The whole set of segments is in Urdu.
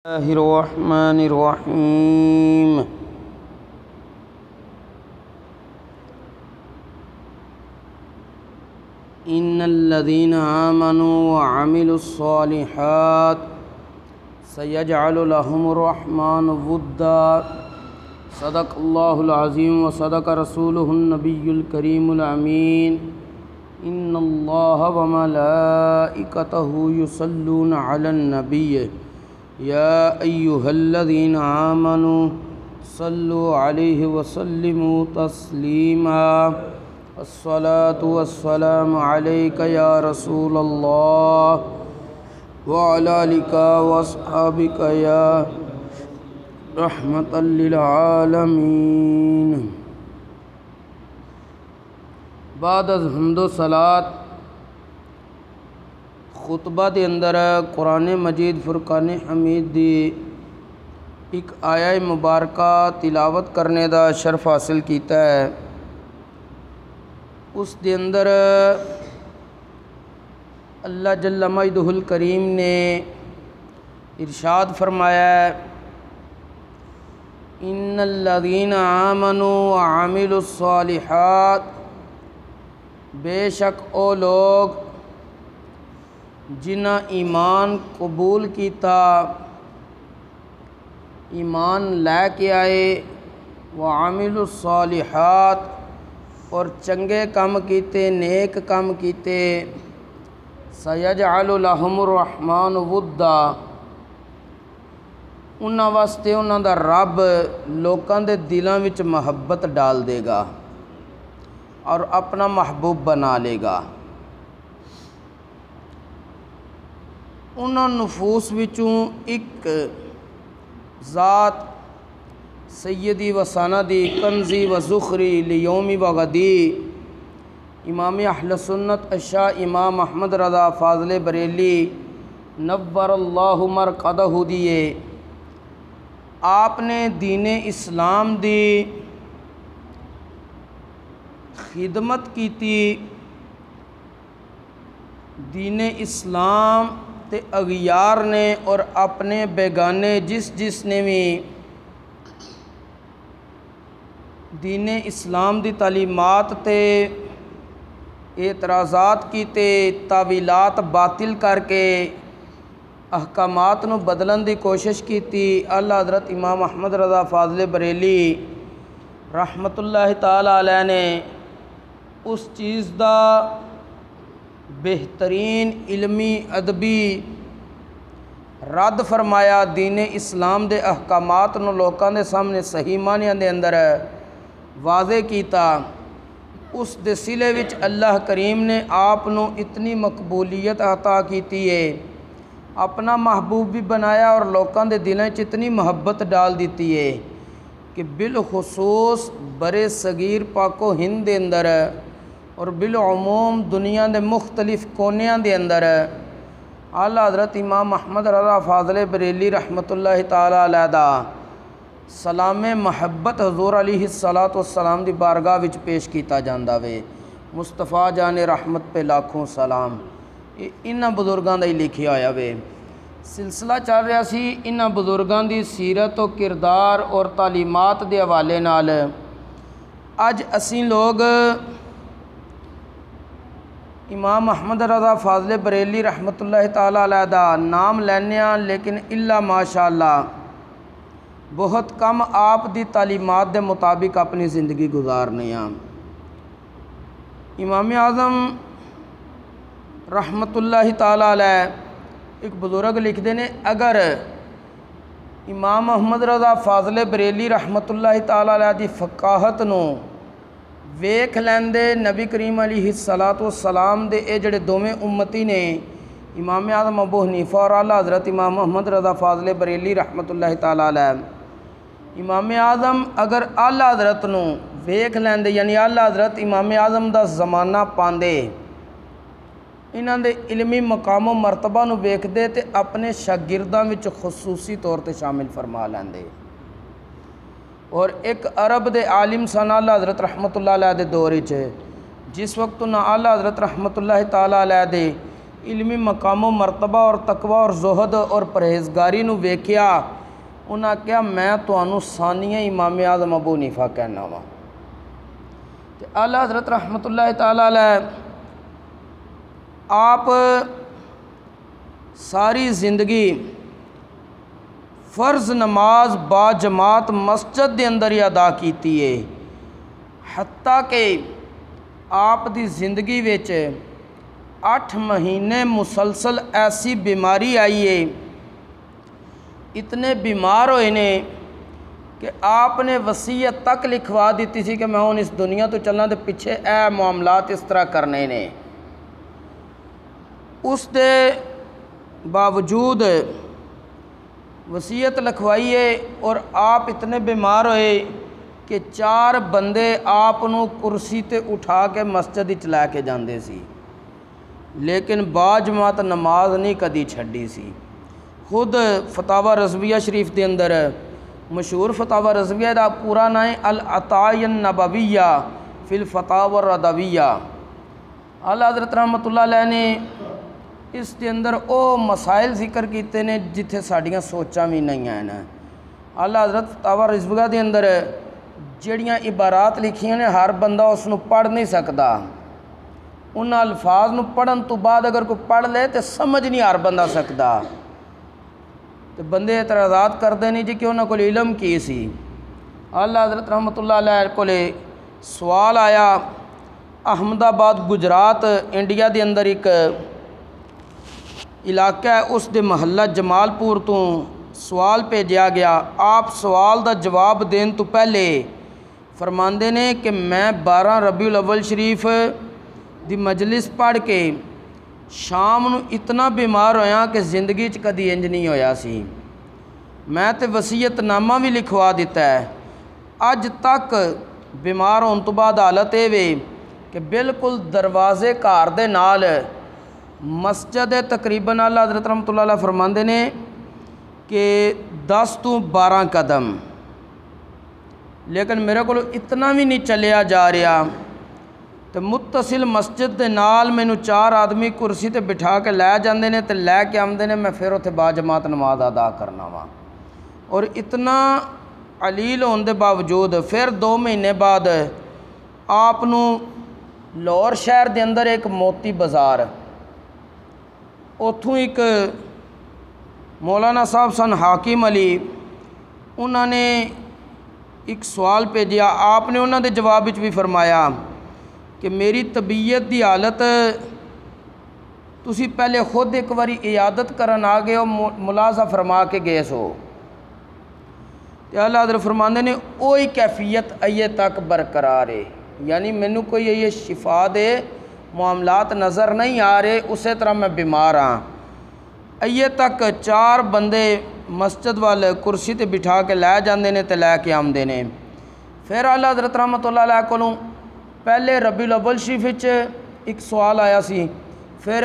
اللہ الرحمن الرحیم ان الذین آمنوا وعملوا الصالحات سیجعل لهم الرحمن ودا صدق اللہ العظیم وصدق رسولہ النبی الکریم الامین ان اللہ وملائکتہ یصلون علی النبی یا ایہا الذین آمنوا صلوا علیہ وسلموا تسلیما الصلاة والسلام علیک یا رسول اللہ وعلی آلک واصحابک یا رحمۃ للعالمین۔ بعد از حمد و صلاۃ خطبہ دے اندر قرآن مجید فرقان حمید دی ایک آیہ مبارکہ تلاوت کرنے دا شرف حاصل کیتا ہے۔ اس دے اندر اللہ جل مجدہ الکریم نے ارشاد فرمایا ہے ان الذین آمنوا وعملوا الصالحات، بے شک او لوگ جنہاں ایمان قبول کیتا، ایمان لے کے آئے، وعملوا الصالحات اور چنگے کام کیتے، نیک کام کیتے، سیجعل لہم الرحمن ودا، انہاں واسطے انہاں دا رب لوکاں دے دلاں وچ محبت ڈال دے گا اور اپنا محبوب بنا لے گا۔ انہاں نفوس وچوں ایک ذات سیدی و سندی کنزی و ذخری لیومی و غدی امام اہل سنت الشاہ امام احمد رضا فاضل بریلی نور اللہ مرقدہ دیے، آپ نے دین اسلام دی خدمت کیتی، دین اسلام تے اغیار نے اور اپنے بیگانے جس نے بھی دین اسلام دی تعلیمات تے اعتراضات کیتے، تعویلات باطل کر کے احکامات نو بدلن دی کوشش کیتی۔ اللہ حضرت امام احمد رضا فاضل بریلی رحمۃ اللہ تعالی علیہ نے اس چیز دا بہترین علمی ادبی رد فرمایا، دین اسلام دے احکامات نو لوکاں دے سامنے صحیح معنیاں دے اندر واضح کیتا۔ اس دے صلے وچ اللہ کریم نے آپ نو اتنی مقبولیت عطا کیتی ہے، اپنا محبوب بھی بنایا اور لوکاں دے دلاں وچ اتنی محبت ڈال دیتی ہے کہ بالخصوص برے صغیر پاک و ہند دے اندر اور بالعموم دنیا دے مختلف کونیاں دے اندر اعلیٰ حضرت امام احمد رضا فاضل بریلی رحمۃ اللہ تعالی علیہ دا سلام محبت حضور علیہ السلام دی بارگاہ وچ پیش کیتا جاندا وے۔ مصطفیٰ جان رحمت پہ لاکھوں سلام، انہاں بزرگاں دا ہی لکھیا ہویا وے۔ سلسلہ چل رہا سی انہاں بزرگاں دی سیرت و کردار اور تعلیمات دے حوالے نال۔ اج اسی لوگ امام احمد رضا فاضل بریلی رحمۃ اللہ تعالی علیہ دا نام لینے ہاں، لیکن اللہ ماشاءاللہ بہت کم آپ دی تعلیمات دے مطابق اپنی زندگی گزارنے ہاں۔ امام اعظم رحمۃ اللہ تعالی علیہ ایک بزرگ لکھتے ہیں، اگر امام احمد رضا فاضل بریلی رحمۃ اللہ تعالی علیہ دی فقاہت نو ویکھ لیندے، نبی کریم علیہ السلام دے اے جڑے دوویں امتی نے امام اعظم ابو حنیفہ اور اعلیٰ حضرت امام محمد رضا فاضل بریلی رحمۃ اللہ تعالی علیہ، امام اعظم اگر اعلیٰ حضرت نو ویکھ لیندے، یعنی اعلیٰ حضرت امام اعظم دا زمانہ پاندے، انہاں دے علمی مقام و مرتبہ نو ویکھدے تے اپنے شاگرداں وچ خصوصی طور تے شامل فرما لیندے۔ اور ایک عرب دے عالم سن اعلیٰ حضرت رحمۃ اللہ علیہ دے دور وچ، جس وقت نہ اعلیٰ حضرت رحمۃ اللہ تعالی علیہ دے علمی مقام و مرتبہ اور تقوی اور زہد اور پرہیزگاری نو ویکھیا، انہاں کہا میں تانوں ثانیہ امام اعظم ابو حنیفہ کہنا وا۔ تے اعلیٰ حضرت رحمۃ اللہ تعالیٰ علیہ آپ ساری زندگی فرض نماز با جماعت مسجد دے اندر ہی ادا کیتی ہے، حتیٰ کہ آپ دی زندگی وچ 8 مہینے مسلسل ایسی بیماری آئی ہے، اتنے بیمار ہوئے نے کہ آپ نے وصیت تک لکھوا دیتی سی کہ میں ہن اس دنیا تو چلنا تے پیچھے اے معاملات اس طرح کرنے نے۔ اس دے باوجود وصیت لکھوائی ہے اور آپ اتنے بیمار ہوئے کہ 4 بندے آپ نو کرسی تے اٹھا کے مسجد وچ لے کے جاندے سی، لیکن با جماعت نماز نہیں کدی چھڈی سی۔ خود فتاوی رضویہ شریف دے اندر مشہور فتاوی رضویہ دا پورا نام ہے العطائیہ النبویہ فی الفتاوی الرضویہ۔ اعلیٰ حضرت رحمۃ اللہ علیہ نے اس دے اندر او مسائل ذکر کیتے نے جتھے ساڈیاں سوچاں بھی نہیں ہیں۔ اعلیٰ حضرت فتاوی رضویہ دے اندر جڑیاں عبارات لکھیاں نے ہر بندہ اس نو پڑھ نہیں سکدا، ان الفاظ نو پڑھن تو بعد اگر کوئی پڑھ لے تو سمجھ نہیں ہر بندہ سکدا، تو بندے اعتراضات کردے نہیں جی کہ انہاں کول علم کی سی۔ اعلیٰ حضرت رحمۃ اللہ علیہ کول سوال آیا، احمد آباد گجرات انڈیا دے اندر ایک علاقہ ہے، اس دے محلہ جمال پور تو سوال بھیجا گیا۔ آپ سوال دا جواب دین تو پہلے فرماندے نے کہ میں 12 ربیع الاول شریف دی مجلس پڑھ کے شام نو اتنا بیمار ہویا کہ زندگی چ کدی انج نہیں ہویا سی، میں تے وصیت نامہ بھی لکھوا دیتا ہے، اج تک بیمار ہون تو بعد حالت اے وے کہ بالکل دروازے گھر دے نال مسجد تقریباً اعلیٰ حضرت رحمۃ اللہ علیہ فرماندے نے کہ 10 تو 12 قدم، لیکن میرے کو اتنا بھی نہیں چلیا جا رہا، تو متصل مسجد دے نال مینوں 4 آدمی کرسی تے بٹھا کے لے جاندے نے تے لے کے آمدے نے، میں پھر اتنے با جماعت نماز ادا کرنا وا۔ اور اتنا علیل ہون دے باوجود پھر 2 مہینے بعد آپ نو لاہور شہر دے اندر ایک موتی بازار، اتھوں ایک مولانا صاحب سن حاکم علی، انہوں نے ایک سوال بھیجا، آپ نے انہوں دے جواب وچ بھی فرمایا کہ میری طبیعت دی حالت تسی پہلے خود ایک واری عیادت کرن آ گئے ہو، ملاحظہ فرما کے گئے سو، اعلیٰ حضرت فرماندے نے وہی کیفیت ایے تک برقرار ہے، یعنی مینوں کوئی یہ شفا دے معاملات نظر نہیں آ رہے، اسی طرح میں بیمار ہاں۔ ایے تک 4 بندے مسجد والے کرسی تے بٹھا کے لے جاندے نے تے لے کے آمدے نے۔ پھر اعلیٰ حضرت رحمۃ اللہ علیہ کولوں پہلے ربیع الاول شریف وچ ایک سوال آیا سی، پھر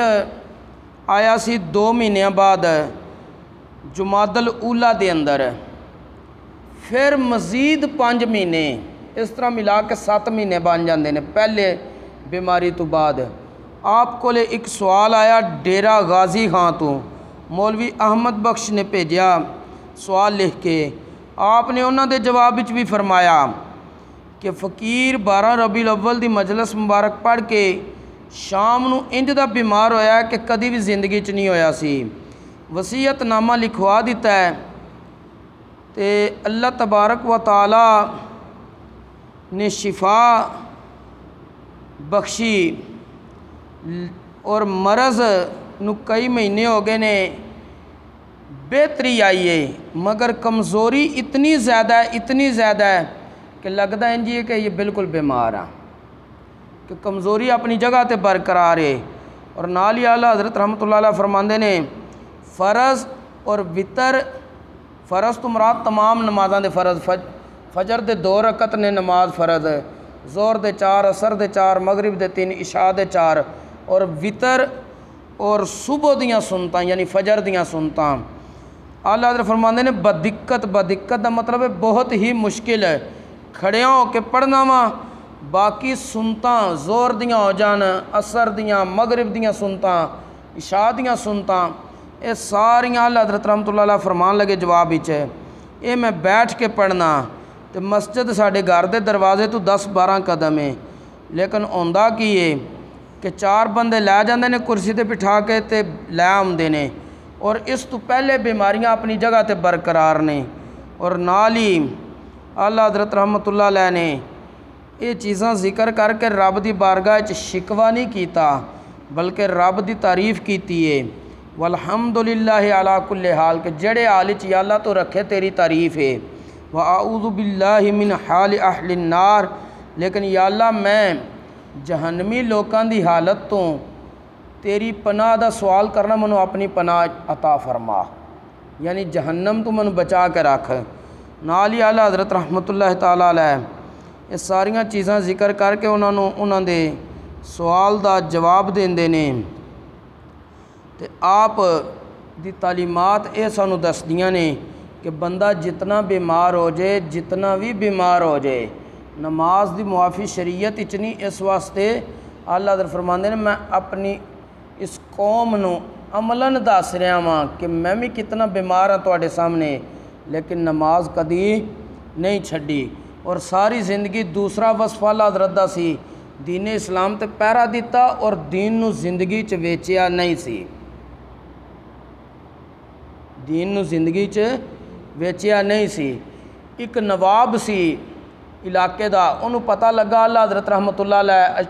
آیا سی 2 مہینیاں بعد جمادی الاولیٰ دے اندر، پھر مزید 5 مہینے، اس طرح ملا کے 7 مہینے بن جاندے نے پہلے بیماری تو بعد۔ آپ کو ایک سوال آیا ڈیرہ غازی خان تو، مولوی احمد بخش نے بھیجا سوال لکھ کے، آپ نے انہوں دے جواب وچ بھی فرمایا کہ فقیر 12 ربیع الاول دی مجلس مبارک پڑھ کے شام نو انج دا بیمار ہویا کہ کدی بھی زندگی چ نہیں ہویا سی، وصیت نامہ لکھوا دیتا ہے، تے اللہ تبارک و تعالی نے شفا بخشی اور مرض نو کئی مہینے ہو گئے نے، بہتری آئی ہے، مگر کمزوری اتنی زیادہ ہے کہ لگتا ہے انجی کہ یہ بالکل بیمار ہیں، کہ کمزوری اپنی جگہ تے برقرار ہے۔ اور نال ہی اعلیٰ حضرت رحمۃ اللہ علیہ فرماندے نے فرض اور وطر، فرض تو مراد تمام نمازاں دے فرض، فجر دے 2 رکعت نے نماز فرض، ظہر دے 4، عصر دے 4، مغرب دے 3، عشاء دے 4، اور وطر اور صبح دیاں سنتاں یعنی فجر دیاں سنتاں اعلیٰ حضرت فرماندے نے بدقت دا مطلب ہے بہت ہی مشکل ہے، کھڑیاں ہو کے پڑھنا وا، باقی سنتاں زور دیاں ہو جان، عصر دیاں، مغرب دیاں سنتاں عشاء دیاں سنتاں یہ ساریاں اعلیٰ حضرت رحمۃ اللہ علیہ فرمان لگے جواب وچ یہ میں بیٹھ کے پڑھنا تے مسجد ساڈے گھر دے دروازے تو 10-12 قدم ہے، لیکن ہوندا کی ہے کہ 4 بندے لے جاندے نے کرسی تے بٹھا کے تے لے آمدے نے، اور اس تو پہلے بیماریاں اپنی جگہ تے برقرار نے، اور نال ہی اعلیٰ حضرت رحمۃ اللہ علیہ نے یہ چیزاں ذکر کر کے رب دی بارگاہ وچ شکوہ نہیں کیتا بلکہ رب دی تعریف کیتی ہے، والحمدللہ علی کل حال کہ جڑے حال وچ یا اللہ تو رکھے تیری تعریف ہے، وَأَعُوذُ بِاللَّهِ مِنْ حَالِ أَهْلِ النَّارِ، لیکن یا اللہ میں جہنمی لوکاں دی حالت تو تیری پناہ دا سوال کرنا، منو اپنی پناہ عطا فرما، یعنی جہنم تو منو بچا کے رکھ۔ نال ہی اعلیٰ حضرت رحمۃ اللہ تعالیٰ علیہ یہ ساریاں چیزاں ذکر کر کے انہاں دے سوال دا جواب دیندے نے، تے آپ دی تعلیمات یہ سانو دسدیاں نے کہ بندہ جتنا بیمار ہو جائے، جتنا بھی بیمار ہو جائے، نماز دی معافی شریعت اچنی، اس واسطے اللہ حضرت فرماندے نے میں اپنی اس قوم نو عملاً دس رہا ہاں کہ میں بھی کتنا بیمار ہاں تواڈے سامنے، لیکن نماز کدی نہیں چھڈی، اور ساری زندگی دوسرا وصف اللہ حضرت دا سی، دین اسلام تے پہرا دیتا اور دین نو زندگی چ ویچیا نہیں سی، دین نو زندگی چ ویچیا نہیں سی۔ ایک نواب سی علاقے دا، انہوں پتہ لگا اللہ حضرت رحمۃ اللہ علیہ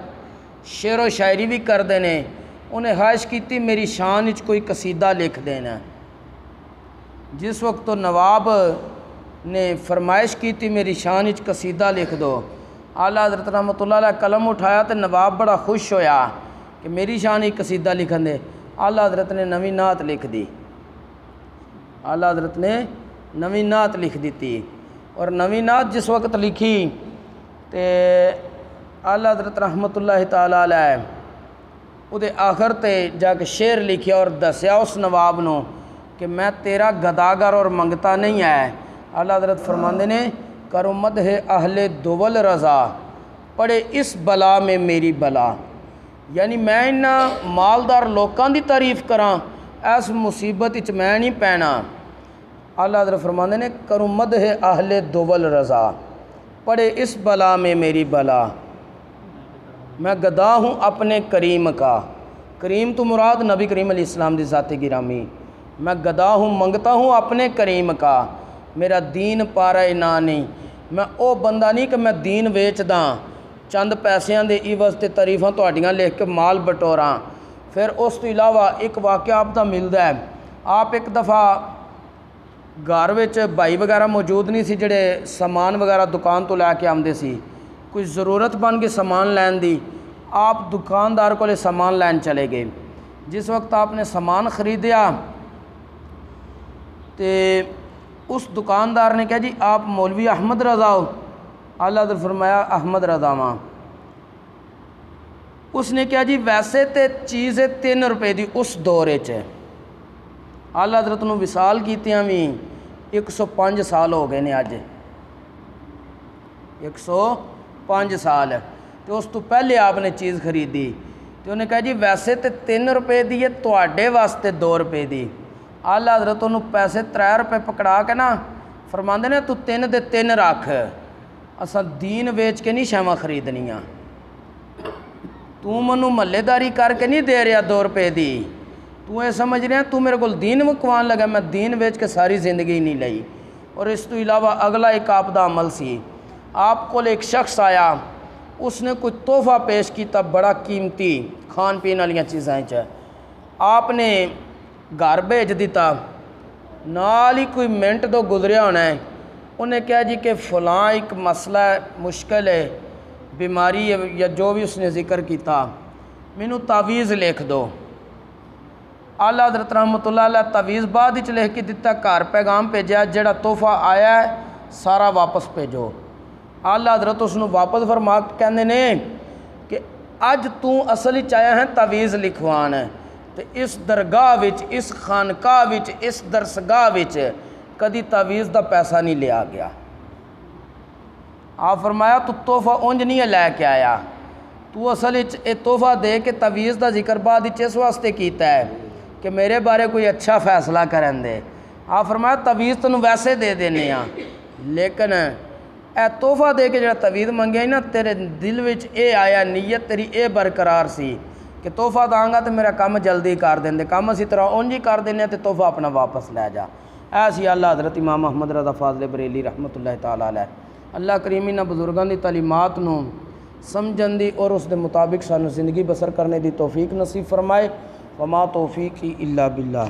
شعر و شاعری بھی کردے نے، انہیں خواہش کیتی میری شان وچ کوئی قصیدہ لکھ دینا۔ جس وقت تو نواب نے فرمائش کی تھی میری شان وچ قصیدہ لکھ دو، اعلیٰ حضرت رحمۃ اللہ علیہ قلم اٹھایا تو نواب بڑا خوش ہویا کہ میری شان وچ قصیدہ لکھن دے، اعلیٰ حضرت نے نویں نعت لکھ دی، اعلیٰ حضرت نے نویں نعت لکھ دیتی، اور نویں نعت جس وقت لکھی تے اعلیٰ حضرت رحمۃ اللہ تعالیٰ علیہ وہ آخر تے جا کے شعر لکھیا اور دسیا اس نواب نو کہ میں تیرا گداگر اور منگتا نہیں ہے۔ اعلیٰ حضرت فرماندے نے کرو مدح اہل دول رضا، پڑے اس بلا میں میری بلا، یعنی میں انہاں مالدار لوکاں دی تعریف کراں، اس مصیبت وچ میں نہیں پینا۔ اعلیٰ حضرت فرماندے نے کرو مدح اہل دول رضا، پڑے اس بلا میں میری بلا، میں گدا ہوں اپنے کریم کا، کریم تو مراد نبی کریم علیہ السلام دی ذات گرامی، میں گدا ہوں منگتا ہوں اپنے کریم کا، میرا دین پارا نہ نہیں، میں او بندہ نہیں کہ میں دین ویچ داں چند پیسیاں دے عوض تے تعریفاں تہاڈیاں لکھ کے مال بٹوراں۔ پھر اس تو علاوہ ایک واقعہ آپ دا ملدا ہے، آپ ایک دفعہ گھر وچ بھائی وغیرہ موجود نہیں سی جڑے سامان وغیرہ دکان تو لے کے آمدے سی، کوئی ضرورت بن گئی سامان لین دی، آپ دکاندار کو سامان لین چلے گئے۔ جس وقت آپ نے سامان خریدیا تے اس دکاندار نے کہا جی آپ مولوی احمد رضا ہو؟ اعلیٰ حضرت فرمایا احمد رضا ماں۔ اس نے کہا جی ویسے تے چیز 3 روپے دی اس دورے چ، اعلیٰ حضرت نو وصال کیتیاں بھی 105 سال ہو گئے نے، اج 105 سال، تو اس تو پہلے آپ نے چیز خریدی، تو انہیں کہا جی ویسے تے 3 روپے دی ہے، تواڈے واسطے 2 روپے دی۔ اعلیٰ حضرت انہوں پیسے 3 روپے پکڑا کے نا فرماندے نے تو 3 دے 3 رکھ، اساں دین ویچ کے نہیں شیواں خریدنیاں، تو منو محلے داری کر کے نہیں دے رہا 2 روپے دی، تو یہ سمجھ رہا تو میرے کو دین مکوان لگا، میں دین ویچ کے ساری زندگی نہیں لئی۔ اور اس تو علاوہ اگلا ایک آپ دا عمل سی، آپ کو ایک شخص آیا، اس نے کوئی تحفہ پیش کیتا بڑا قیمتی کھان پین والیاں چیزاں چ، آپ نے گھر بھیج دیتا، نال ہی کوئی منٹ 2 گزریا ہونا ہے، انہیں کہا جی کہ فلاں ایک مسئلہ ہے، مشکل ہے، بیماری ہے یا جو بھی اس نے ذکر کیتا، مینوں تعویذ لکھ دو۔ اعلیٰ حضرت رحمۃ اللہ علیہ تعویذ بعد وچ لکھ کے دیتا، گھر پیغام بھیجا جڑا تحفہ آیا ہے سارا واپس بھیجو۔ اعلیٰ حضرت اس نو واپس فرما کے کہندے نے کہ اج تو اصل وچ آیا ہے تعویذ لکھوان ہے، تے اس درگاہ وچ، اس خانقاہ وچ، اس درسگاہ وچ کدی تعویذ دا پیسہ نہیں لیا گیا۔ آپ فرمایا تو تحفہ اونج نہیں لے کے آیا، تو اصل یہ تحفہ دے کے تویز دا ذکر بعد اس واسطے کیتا ہے کہ میرے بارے کوئی اچھا فیصلہ کرن دے۔ آپ فرمایا تویز تنوں ویسے دے دینے ہاں، لیکن اے تحفہ دے کے جڑا تویز منگیا نا تیرے دل وچ اے آیا، نیت تیری اے برقرار سی کہ تحفہ داں گا تو میرا کام جلدی کر دیں دے، کام اسی طرح اونج ہی کر دینے تے تحفہ اپنا واپس لے جا۔ ایسی اللہ حضرت امام محمد رضا فاضل بریلی رحمۃ اللہ تعالیٰ علیہ۔ اللہ کریم انہاں بزرگاں دی تعلیمات نو سمجھن دی اور اس دے مطابق سانو زندگی بسر کرنے دی توفیق نصیب فرمائے۔ وما توفیقی الا باللہ۔